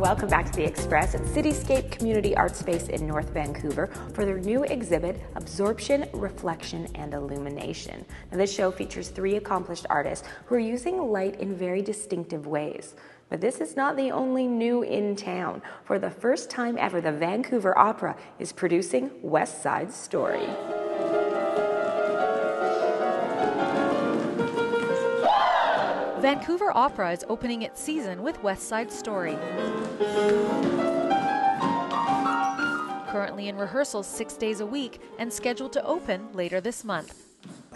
Welcome back to The Express at CityScape Community Art Space in North Vancouver for their new exhibit, Absorption, Reflection, and Illumination. Now, this show features 3 accomplished artists who are using light in very distinctive ways. But this is not the only new in town. For the first time ever, the Vancouver Opera is producing West Side Story. Vancouver Opera is opening its season with West Side Story. Currently in rehearsals 6 days a week and scheduled to open later this month.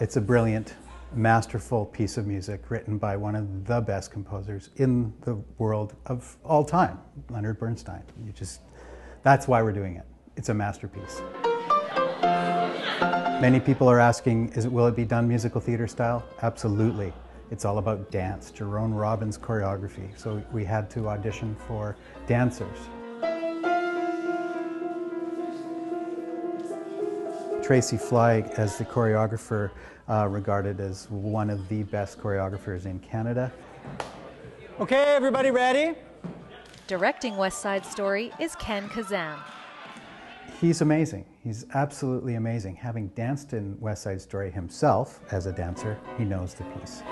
It's a brilliant, masterful piece of music written by one of the best composers in the world of all time, Leonard Bernstein. That's why we're doing it. It's a masterpiece. Many people are asking, will it be done musical theater style? Absolutely. It's all about dance, Jerome Robbins choreography. So we had to audition for dancers. Tracy Fly, as the choreographer, regarded as one of the best choreographers in Canada. Okay, everybody ready? Directing West Side Story is Ken Kazan. He's amazing. He's absolutely amazing. Having danced in West Side Story himself as a dancer, he knows the piece.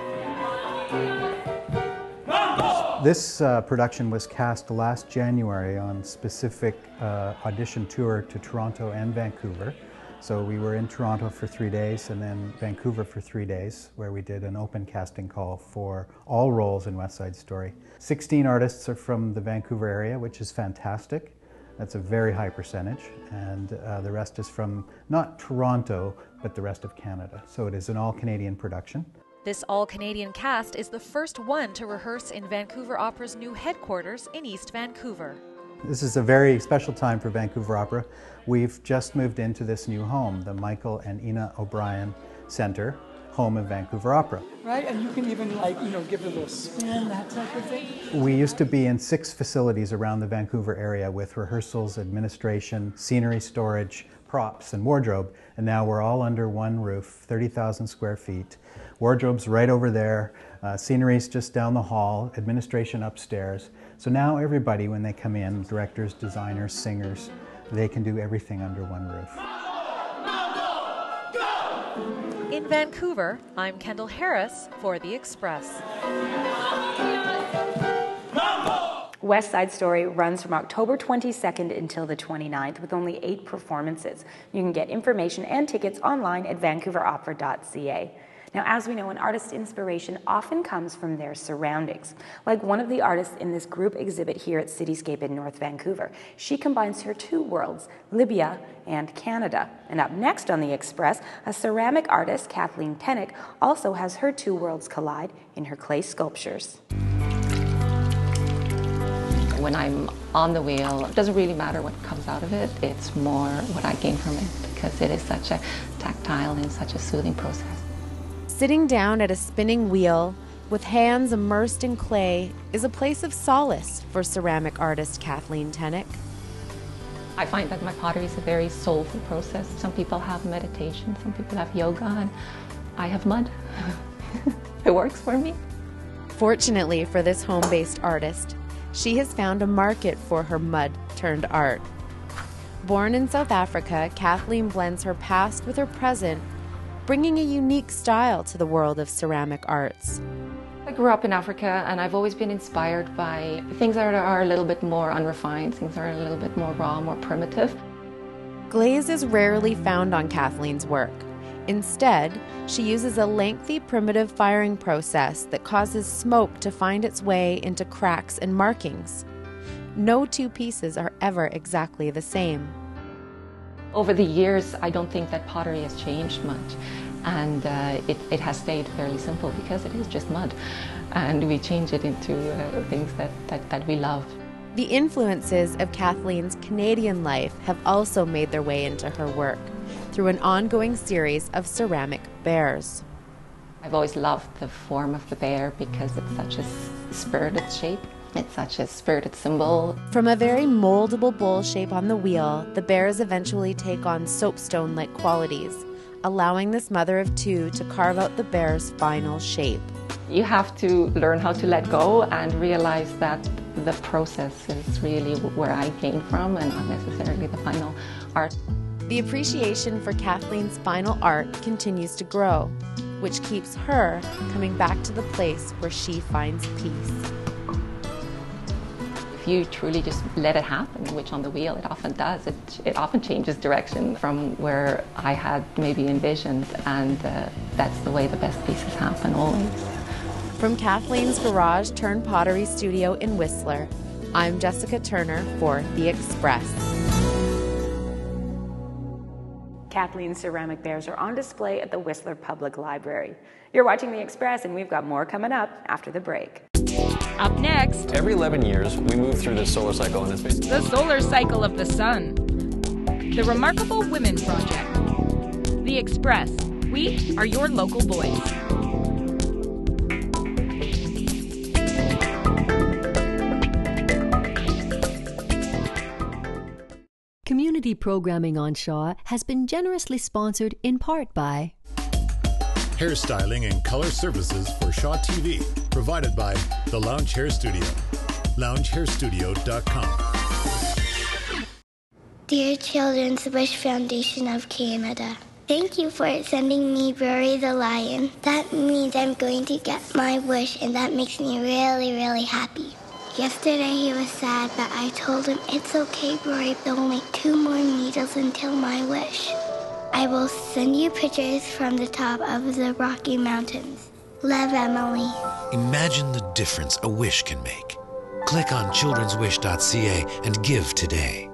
This production was cast last January on specific audition tour to Toronto and Vancouver. So we were in Toronto for 3 days and then Vancouver for 3 days, where we did an open casting call for all roles in West Side Story. 16 artists are from the Vancouver area, which is fantastic. That's a very high percentage, and the rest is from not Toronto, but the rest of Canada. So it is an all-Canadian production. This all-Canadian cast is the first one to rehearse in Vancouver Opera's new headquarters in East Vancouver. This is a very special time for Vancouver Opera. We've just moved into this new home, the Michael and Ina O'Brien Centre, home of Vancouver Opera. Right, and you can even give it a little spin, that type of thing. We used to be in 6 facilities around the Vancouver area with rehearsals, administration, scenery storage, props, and wardrobe, and now we're all under one roof, 30,000 square feet. Wardrobe's right over there, scenery's just down the hall, administration upstairs. So now everybody, when they come in, directors, designers, singers, they can do everything under one roof. In Vancouver, I'm Kendall Harris for The Express. West Side Story runs from October 22nd until the 29th with only 8 performances. You can get information and tickets online at vancouveropera.ca. Now, as we know, an artist's inspiration often comes from their surroundings. Like one of the artists in this group exhibit here at CityScape in North Vancouver. She combines her 2 worlds, Libya and Canada. And up next on The Express, a ceramic artist, Kathleen Pennick, also has her 2 worlds collide in her clay sculptures. When I'm on the wheel, it doesn't really matter what comes out of it. It's more what I gain from it, because it is such a tactile and such a soothing process. Sitting down at a spinning wheel with hands immersed in clay is a place of solace for ceramic artist Kathleen Pennick. I find that my pottery is a very soulful process. Some people have meditation, some people have yoga, and I have mud. It works for me. Fortunately for this home-based artist, she has found a market for her mud-turned-art. Born in South Africa, Kathleen blends her past with her present, bringing a unique style to the world of ceramic arts. I grew up in Africa, and I've always been inspired by things that are a little bit more unrefined, things that are a little bit more raw, more primitive. Glaze is rarely found on Kathleen's work. Instead, she uses a lengthy primitive firing process that causes smoke to find its way into cracks and markings. No 2 pieces are ever exactly the same. Over the years, I don't think that pottery has changed much, and it has stayed fairly simple because it is just mud, and we change it into things that we love. The influences of Kathleen's Canadian life have also made their way into her work through an ongoing series of ceramic bears. I've always loved the form of the bear because it's such a spirited shape. It's such a spirited symbol. From a very moldable bowl shape on the wheel, the bears eventually take on soapstone-like qualities, allowing this mother of 2 to carve out the bear's final shape. You have to learn how to let go and realize that the process is really where I came from and not necessarily the final art. The appreciation for Kathleen's final art continues to grow, which keeps her coming back to the place where she finds peace. If you truly just let it happen, which on the wheel it often does, it often changes direction from where I had maybe envisioned, and that's the way the best pieces happen always. From Kathleen's garage turned pottery studio in Whistler, I'm Jessica Turner for The Express. Kathleen's ceramic bears are on display at the Whistler Public Library. You're watching The Express, and we've got more coming up after the break. Up next, every 11 years, we move through this solar cycle, and it's basically the solar cycle of the sun. The Remarkable Women Project. The Express. We are your local voice. Community programming on Shaw has been generously sponsored in part by hairstyling and color services for Shaw TV, provided by The Lounge Hair Studio, loungehairstudio.com. Dear Children's Wish Foundation of Canada, thank you for sending me Rory the Lion. That means I'm going to get my wish, and that makes me really, really happy. Yesterday he was sad, but I told him it's okay, Rory, there will make 2 more needles until my wish. I will send you pictures from the top of the Rocky Mountains. Love, Emily. Imagine the difference a wish can make. Click on childrenswish.ca and give today.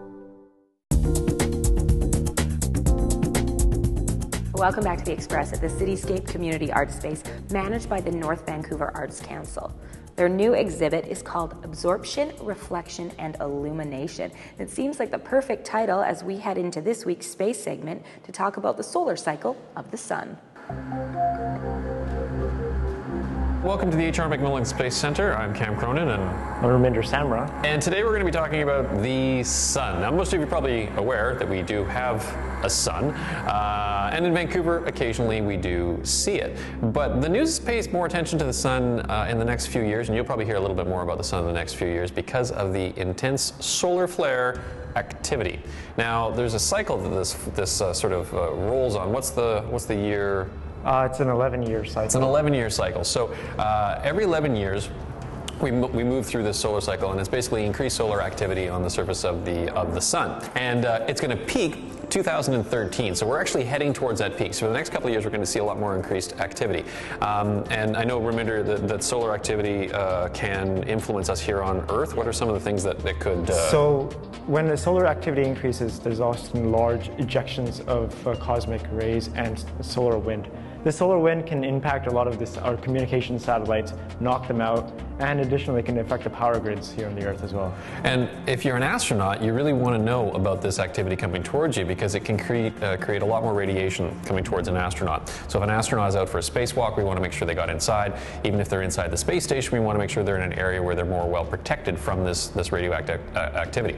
Welcome back to The Express at the CityScape Community Art Space, managed by the North Vancouver Arts Council. Their new exhibit is called Absorption, Reflection, and Illumination. It seems like the perfect title as we head into this week's space segment to talk about the solar cycle of the sun. Welcome to the H.R. McMillan Space Center. I'm Cam Cronin, and I'm Raminder Samra. And today we're going to be talking about the sun. Now, most of you are probably aware that we do have a sun, and in Vancouver, occasionally we do see it. But the news pays more attention to the sun in the next few years, and you'll probably hear a little bit more about the sun in the next few years because of the intense solar flare activity. Now, there's a cycle that this sort of rolls on. What's the year? It's an 11-year cycle. It's an 11-year cycle. So every 11 years, we move through this solar cycle, and it's basically increased solar activity on the surface of the sun. And it's going to peak 2013, so we're actually heading towards that peak. So for the next couple of years, we're going to see a lot more increased activity. And I know, remember, that solar activity can influence us here on Earth. What are some of the things that could... So when the solar activity increases, there's often large ejections of cosmic rays and solar wind. The solar wind can impact a lot of our communication satellites, knock them out, and additionally can affect the power grids here on the Earth as well. And if you're an astronaut, you really want to know about this activity coming towards you because it can create a lot more radiation coming towards an astronaut. So if an astronaut is out for a spacewalk, we want to make sure they got inside. Even if they're inside the space station, we want to make sure they're in an area where they're more well protected from this radioactive activity.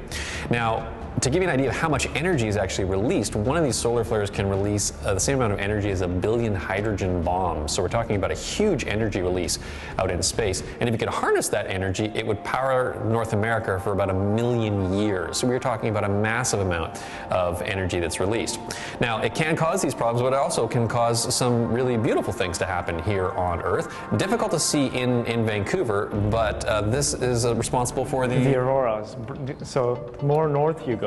Now, to give you an idea of how much energy is actually released, one of these solar flares can release the same amount of energy as 1 billion hydrogen bombs. So we're talking about a huge energy release out in space. And if you could harness that energy, it would power North America for about 1 million years. So we're talking about a massive amount of energy that's released. Now, it can cause these problems, but it also can cause some really beautiful things to happen here on Earth. Difficult to see in Vancouver, but this is responsible for the auroras. So more north you go,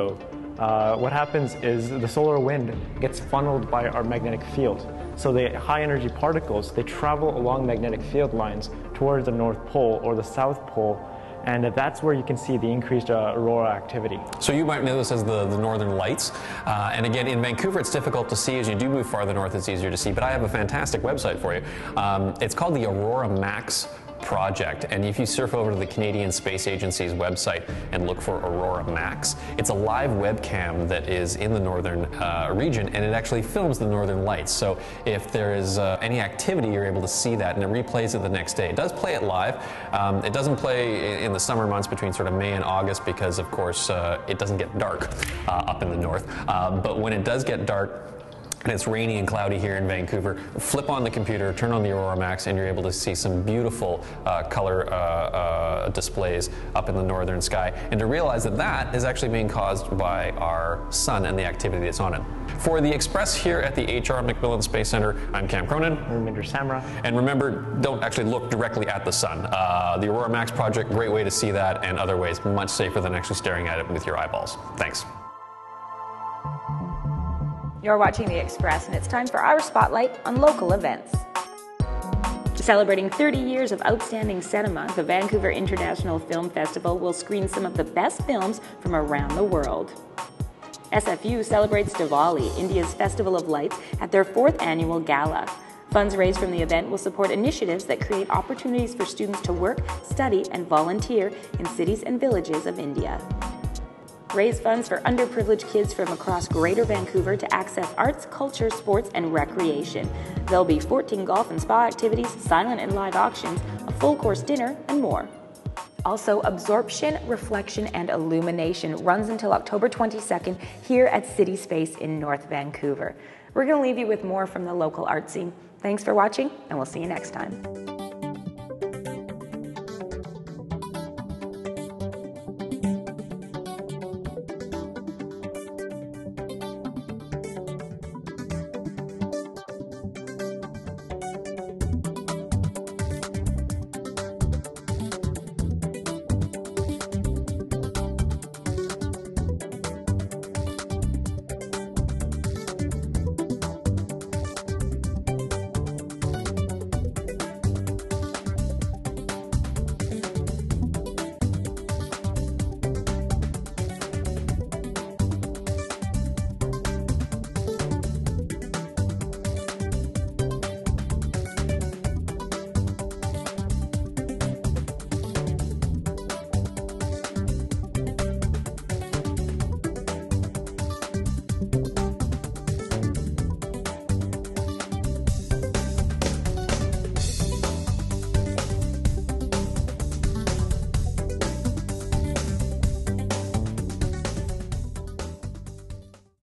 what happens is the solar wind gets funneled by our magnetic field. So the high energy particles, they travel along magnetic field lines towards the North Pole or the South Pole, and that's where you can see the increased aurora activity. So you might know this as the Northern Lights, and again, in Vancouver it's difficult to see. As you do move farther north, it's easier to see, but I have a fantastic website for you. It's called the Aurora Max Project, and if you surf over to the Canadian Space Agency's website and look for Aurora Max, it's a live webcam that is in the northern region, and it actually films the northern lights. So if there is any activity, you're able to see that, and it replays it the next day. It does play it live. It doesn't play in the summer months between sort of May and August because, of course, it doesn't get dark up in the north. But when it does get dark, and it's rainy and cloudy here in Vancouver, flip on the computer, turn on the Aurora Max, and you're able to see some beautiful color displays up in the northern sky, and to realize that that is actually being caused by our sun and the activity that's on it. For the Express here at the H.R. MacMillan Space Center, I'm Cam Cronin. Raminder Samra. And remember, don't actually look directly at the sun. The Aurora Max project, great way to see that, and other ways, much safer than actually staring at it with your eyeballs. Thanks. You're watching The Express, and it's time for our spotlight on local events. Celebrating 30 years of outstanding cinema, the Vancouver International Film Festival will screen some of the best films from around the world. SFU celebrates Diwali, India's Festival of Lights, at their 4th annual gala. Funds raised from the event will support initiatives that create opportunities for students to work, study, and volunteer in cities and villages of India. Raise funds for underprivileged kids from across Greater Vancouver to access arts, culture, sports, and recreation. There'll be 14 golf and spa activities, silent and live auctions, a full-course dinner, and more. Also, Absorption, Reflection, and Illumination runs until October 22nd here at CityScape in North Vancouver. We're going to leave you with more from the local art scene. Thanks for watching, and we'll see you next time.